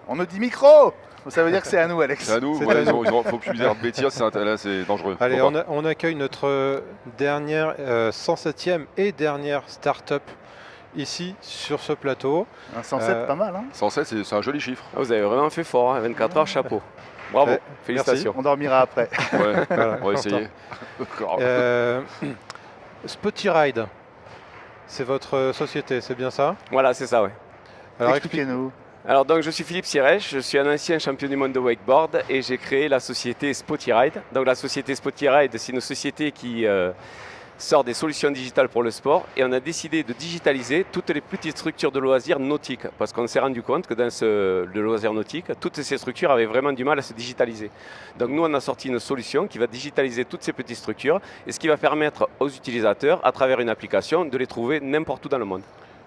On nous dit micro. Ça veut dire que c'est à nous, Alex. C'est à nous, C'est ouais, à nous. il faut plus dire de bêtises, là c'est dangereux. Allez, Faut pas. on accueille notre dernière 107e et dernière start-up ici sur ce plateau. Un 107, pas mal. Hein. 107, c'est un joli chiffre. Ah, vous avez vraiment fait fort, hein, 24 heures, chapeau. Bravo, Ouais, félicitations. On dormira après. Ouais, Voilà, on va essayer. D'accord. Spotty Ride, c'est votre société, c'est bien ça? Voilà, c'est ça, ouais. Alors Expliquez-nous. Alors donc je suis Philippe Sirèche, je suis un ancien champion du monde de wakeboard et j'ai créé la société Spotty Ride. Donc la société Spotty Ride, c'est une société qui sort des solutions digitales pour le sport et on a décidé de digitaliser toutes les petites structures de loisirs nautiques parce qu'on s'est rendu compte que dans le loisir nautique, toutes ces structures avaient vraiment du mal à se digitaliser. Donc nous on a sorti une solution qui va digitaliser toutes ces petites structures et ce qui va permettre aux utilisateurs à travers une application de les trouver n'importe où dans le monde.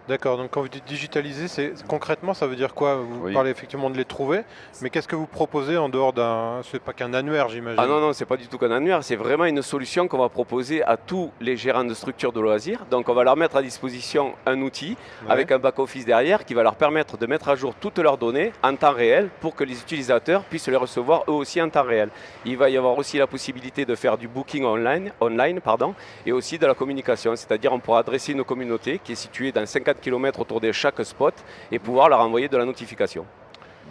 D'accord, donc quand vous dites digitaliser, concrètement ça veut dire quoi? Vous parlez effectivement de les trouver, mais qu'est-ce que vous proposez en dehors d'un... C'est pas qu'un annuaire j'imagine? Ah non, non, c'est pas du tout qu'un annuaire, c'est vraiment une solution qu'on va proposer à tous les gérants de structures de loisirs. Donc on va leur mettre à disposition un outil avec un back-office derrière qui va leur permettre de mettre à jour toutes leurs données en temps réel pour que les utilisateurs puissent les recevoir eux aussi en temps réel. Il va y avoir aussi la possibilité de faire du booking online et aussi de la communication, c'est-à-dire on pourra adresser une communauté qui est située dans 50 km autour de chaque spot et pouvoir leur envoyer de la notification.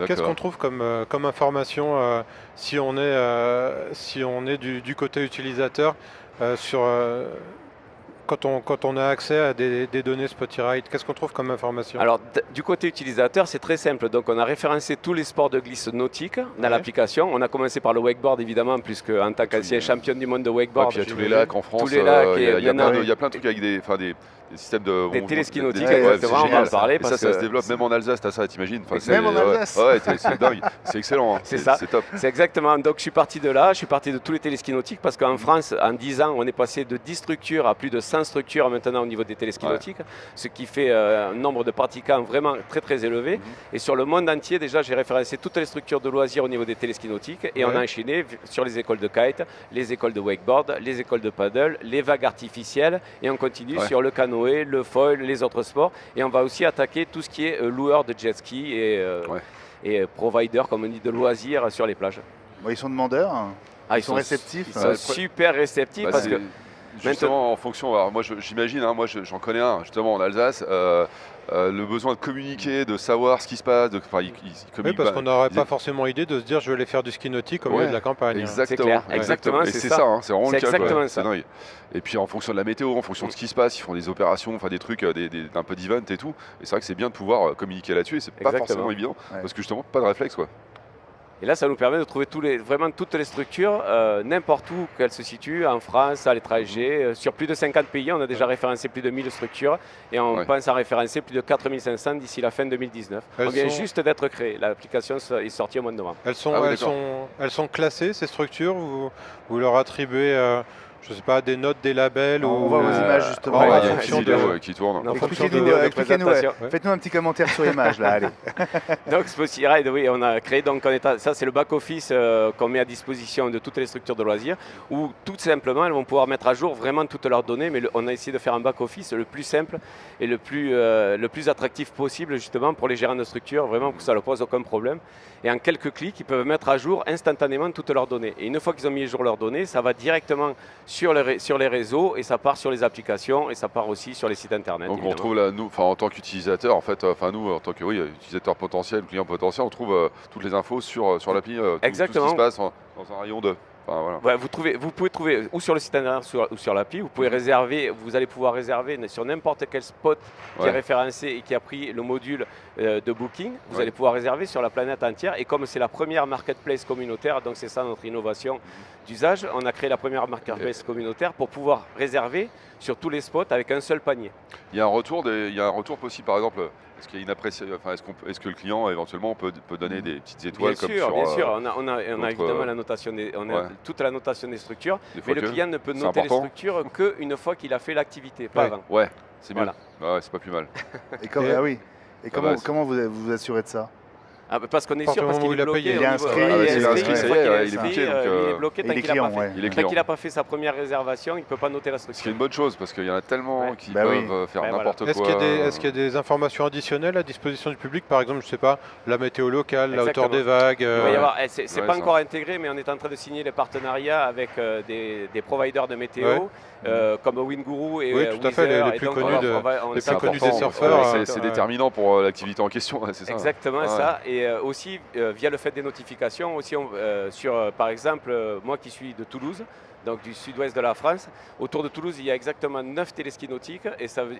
Qu'est-ce qu'on trouve comme information si on est du côté utilisateur quand on a accès à des données Spotty Ride? Qu'est-ce qu'on trouve comme information? Alors du côté utilisateur, c'est très simple. Donc on a référencé tous les sports de glisse nautique dans l'application. On a commencé par le wakeboard évidemment, puisque en tant qu'ancien champion du monde de wakeboard, puis il y a tous les lacs en France. Tous les lacs, il y a plein de trucs avec des systèmes de... Des téléskis nautiques, exactement, on va en parler. Et ça se développe même en Alsace, t'as ça, t'imagines? Même en Alsace. Ouais, c'est dingue, c'est excellent. Hein. C'est ça, c'est top. c'est exactement. Donc je suis parti de là, je suis parti de tous les téléskis nautiques parce qu'en France, en 10 ans, on est passé de 10 structures à plus de 100 structures maintenant au niveau des téléskis nautiques, ce qui fait un nombre de pratiquants vraiment très très élevé. Et sur le monde entier, déjà, j'ai référencé toutes les structures de loisirs au niveau des téléskis nautiques et on a enchaîné sur les écoles de kite, les écoles de wakeboard, les écoles de paddle, les vagues artificielles et on continue sur le canoë, le foil, les autres sports et on va aussi attaquer tout ce qui est loueur de jet ski et provider, comme on dit, de loisirs sur les plages. Bon, ils sont demandeurs. Ah, ils sont réceptifs. Ils sont super réceptifs parce que justement en fonction, alors moi j'imagine, hein, moi j'en connais un justement en Alsace, le besoin de communiquer, de savoir ce qui se passe, oui, parce qu'on n'aurait pas forcément idée de se dire je vais aller faire du ski nautique au milieu de la campagne. Exactement, exactement, et c'est ça, hein, c'est vraiment le cas. Exactement ça. Et puis en fonction de la météo, en fonction de ce qui se passe, ils font des opérations, enfin des trucs, un peu d'event et tout. Et c'est vrai que c'est bien de pouvoir communiquer là-dessus et c'est pas forcément évident parce que justement pas de réflexe quoi. Et là, ça nous permet de trouver vraiment toutes les structures, n'importe où qu'elles se situent, en France, à l'étranger. Sur plus de 50 pays, on a déjà référencé plus de 1000 structures et on pense à référencer plus de 4500 d'ici la fin 2019. On vient juste d'être créé. L'application est sortie au mois de novembre. Elles sont classées, ces structures? Vous leur attribuez je sais pas, des notes, des labels? On voit vos images justement. Il y a une vidéo qui tourne. Expliquez-nous, faites-nous un petit commentaire sur l'image là, allez. Donc Spotty Ride, oui, on a créé, ça c'est le back-office qu'on met à disposition de toutes les structures de loisirs, où tout simplement elles vont pouvoir mettre à jour vraiment toutes leurs données, mais on a essayé de faire un back-office le plus simple et le plus attractif possible justement pour les gérants de structures, vraiment pour que ça ne pose aucun problème. Et en quelques clics, ils peuvent mettre à jour instantanément toutes leurs données. Et une fois qu'ils ont mis à jour leurs données, ça va directement sur les réseaux et ça part sur les applications et ça part aussi sur les sites internet. Donc évidemment. on trouve là, nous, en tant qu'utilisateur, en fait, nous en tant que utilisateur potentiel, client potentiel, on trouve toutes les infos sur l'appli, tout ce qui se passe dans un rayon de. Enfin, voilà. Vous pouvez trouver ou sur le site internet ou sur l'appli, vous pouvez réserver, vous allez pouvoir réserver sur n'importe quel spot qui est référencé et qui a pris le module de booking, vous allez pouvoir réserver sur la planète entière et comme c'est la première marketplace communautaire, donc c'est ça notre innovation d'usage, on a créé la première marketplace communautaire pour pouvoir réserver sur tous les spots avec un seul panier. Il y a un retour possible, par exemple, Est-ce qu'il y a une enfin, est-ce que le client éventuellement peut donner des petites étoiles bien comme sûr, sur bien sûr. On a évidemment la notation toute la notation des structures, mais le client ne peut noter les structures qu'une fois qu'il a fait l'activité, pas avant. Ouais, c'est mieux. Voilà. Ouais, c'est pas plus mal. Et comment vous vous assurez de ça? Parce qu'on est sûr, parce qu'il est bloqué. Il est inscrit, il est bloqué. Il est bloqué tant qu'il n'a pas fait. Tant qu'il n'a n'a pas fait sa première réservation, il ne peut pas noter la structure. Ce qui est une bonne chose, parce qu'il y en a tellement qui peuvent faire n'importe quoi. Est-ce qu'il y a des informations additionnelles à disposition du public? Par exemple, je ne sais pas, la météo locale, la hauteur des vagues. C'est pas encore intégré, mais on est en train de signer les partenariats avec des providers de météo. Comme Winguru et oui, tout à fait, les plus connus des surfeurs. C'est déterminant pour l'activité en question, c'est ça. Exactement ça. Et aussi, via le fait des notifications, aussi par exemple, moi qui suis de Toulouse, donc du sud-ouest de la France, autour de Toulouse, il y a exactement 9 téléskis nautiques.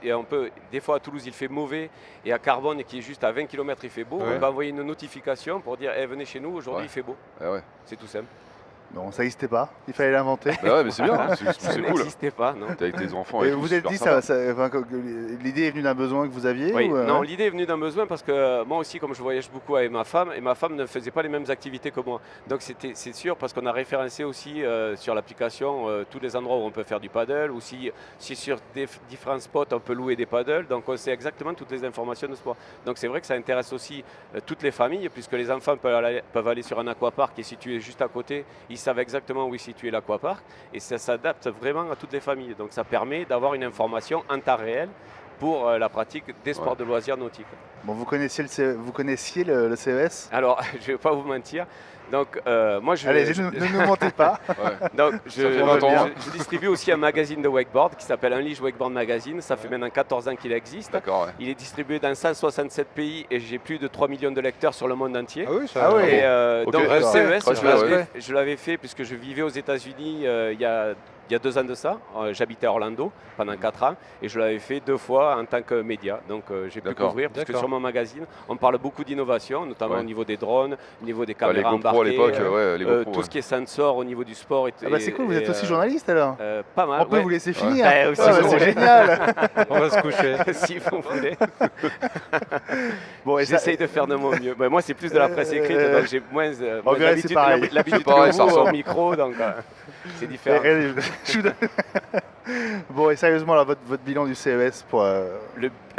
Et on peut, des fois à Toulouse, il fait mauvais, et à Carbone, qui est juste à 20 km, il fait beau. On va envoyer une notification pour dire venez chez nous, aujourd'hui il fait beau. C'est tout simple. Non, ça n'existait pas, il fallait l'inventer. Ouais, mais c'est bien, c'est ça cool. Ça n'existait pas, non. T'es avec tes enfants. Et vous êtes dit, l'idée est venue d'un besoin que vous aviez? Oui, non, l'idée est venue d'un besoin parce que moi aussi, comme je voyage beaucoup avec ma femme, et ma femme ne faisait pas les mêmes activités que moi. Donc c'est sûr, parce qu'on a référencé aussi sur l'application tous les endroits où on peut faire du paddle, ou si sur différents spots on peut louer des paddles, donc on sait exactement toutes les informations de sport. Donc c'est vrai que ça intéresse aussi toutes les familles, puisque les enfants peuvent aller sur un aquapark qui est situé juste à côté. Ils savent exactement où est situé l'aquapark et ça s'adapte vraiment à toutes les familles. Donc ça permet d'avoir une information en temps réel pour la pratique des sports de loisirs nautiques. Bon, vous connaissiez le CES? Alors, je ne vais pas vous mentir. Donc, moi, ne nous mentez pas. Donc, je distribue aussi un magazine de wakeboard qui s'appelle Unleash Wakeboard Magazine. Ça fait maintenant 14 ans qu'il existe. Il est distribué dans 167 pays et j'ai plus de 3 millions de lecteurs sur le monde entier. Ah oui, Et donc, le CES, je l'avais fait puisque je vivais aux États-Unis il y a 2 ans de ça. J'habitais à Orlando pendant 4 ans et je l'avais fait 2 fois en tant que média. Donc j'ai pu couvrir, parce que sur mon magazine, on parle beaucoup d'innovation, notamment au niveau des drones, au niveau des caméras embarquées, à l'époque, tout ce qui est sensor au niveau du sport. C'est cool, vous êtes aussi journaliste alors? Pas mal. On peut vous laisser finir. C'est génial. On va se coucher. Si vous voulez. J'essaye de faire de mon mieux. Moi, c'est plus de la presse écrite, donc j'ai moins l'habitude au micro, donc c'est différent. Bon, et sérieusement, là, votre bilan du CES pour...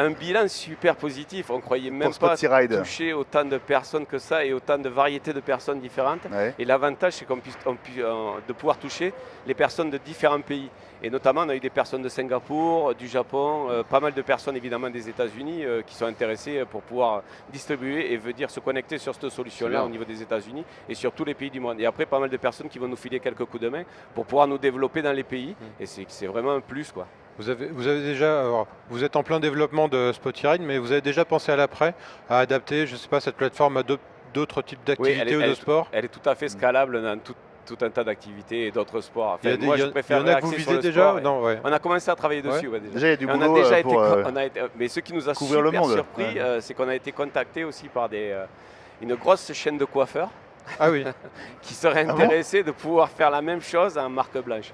Un bilan super positif. On ne croyait même pas toucher autant de personnes que ça et autant de variétés de personnes différentes. Et l'avantage, c'est qu'on puisse de pouvoir toucher les personnes de différents pays. Et notamment, on a eu des personnes de Singapour, du Japon, pas mal de personnes évidemment des États-Unis qui sont intéressées pour pouvoir distribuer et venir se connecter sur cette solution-là au niveau des États-Unis et sur tous les pays du monde. Et après, pas mal de personnes qui vont nous filer quelques coups de main pour pouvoir nous développer dans les pays. Et c'est vraiment un plus, quoi. Vous avez déjà, vous êtes en plein développement de SpottyRide, mais vous avez déjà pensé à l'après, à adapter, je ne sais pas, cette plateforme à d'autres types d'activités ou de sports? Elle est tout à fait scalable dans tout un tas d'activités et d'autres sports. Enfin, moi, je préfère que vous visez déjà. On a commencé à travailler dessus. Déjà, il y a du boulot mais ce qui nous a super surpris, c'est qu'on a été contacté aussi par une grosse chaîne de coiffeurs qui serait intéressée de pouvoir faire la même chose en marque blanche.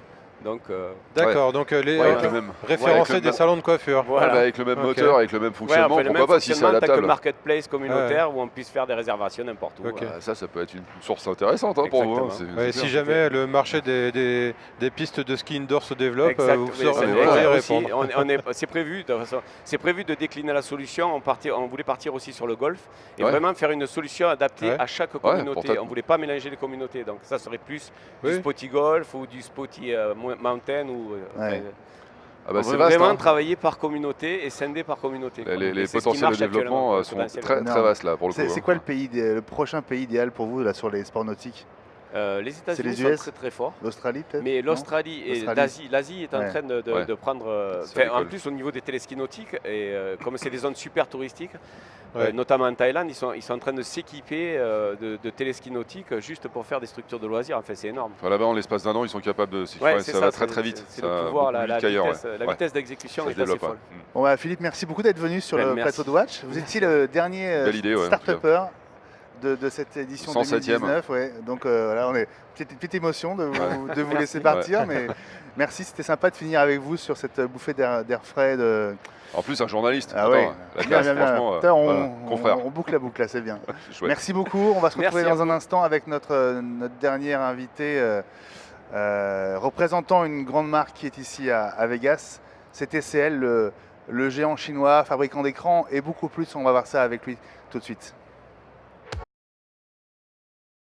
D'accord, donc référencer des salons de coiffure. Voilà. Avec le même moteur, avec le même fonctionnement, pourquoi pas si c'est adaptable. Avec le marketplace communautaire où on puisse faire des réservations n'importe où. Ça peut être une source intéressante pour vous. Si jamais le marché des pistes de ski indoor se développe, vous saurez répondre. C'est prévu de décliner la solution. On voulait partir aussi sur le golf et vraiment faire une solution adaptée à chaque communauté. On ne voulait pas mélanger les communautés. Donc ça serait plus du spotty golf ou du spotty mountain ou on veut vraiment travailler par communauté et scinder par communauté. Les potentiels de développement sont très vastes là pour le coup. C'est quoi le prochain pays idéal pour vous là sur les sports nautiques? Les États-Unis sont très très forts. L'Australie peut-être? Mais l'Australie et l'Asie est en train de prendre... en plus au niveau des téléskis nautiques, et comme c'est des zones super touristiques, notamment en Thaïlande, ils sont en train de s'équiper de téléskis nautiques juste pour faire des structures de loisirs. Enfin, c'est énorme. Là-bas, en l'espace d'1 an, ils sont capables de s'équiper. Ça va très très vite. C'est le pouvoir, la vitesse d'exécution est assez folle. Bon, Philippe, merci beaucoup d'être venu sur le plateau de Watch. Vous étiez le dernier start-upper de cette édition 107e. 2019. Ouais. Donc voilà, on est petite émotion de vous laisser partir, mais merci, c'était sympa de finir avec vous sur cette bouffée d'air frais. En plus, un journaliste. Ah oui, la classe, franchement, confrère. On boucle la boucle, là, c'est bien. Merci beaucoup. On va se retrouver dans un instant avec notre dernier invité, représentant une grande marque qui est ici à Vegas. C'est TCL, le géant chinois, fabricant d'écrans et beaucoup plus. On va voir ça avec lui tout de suite.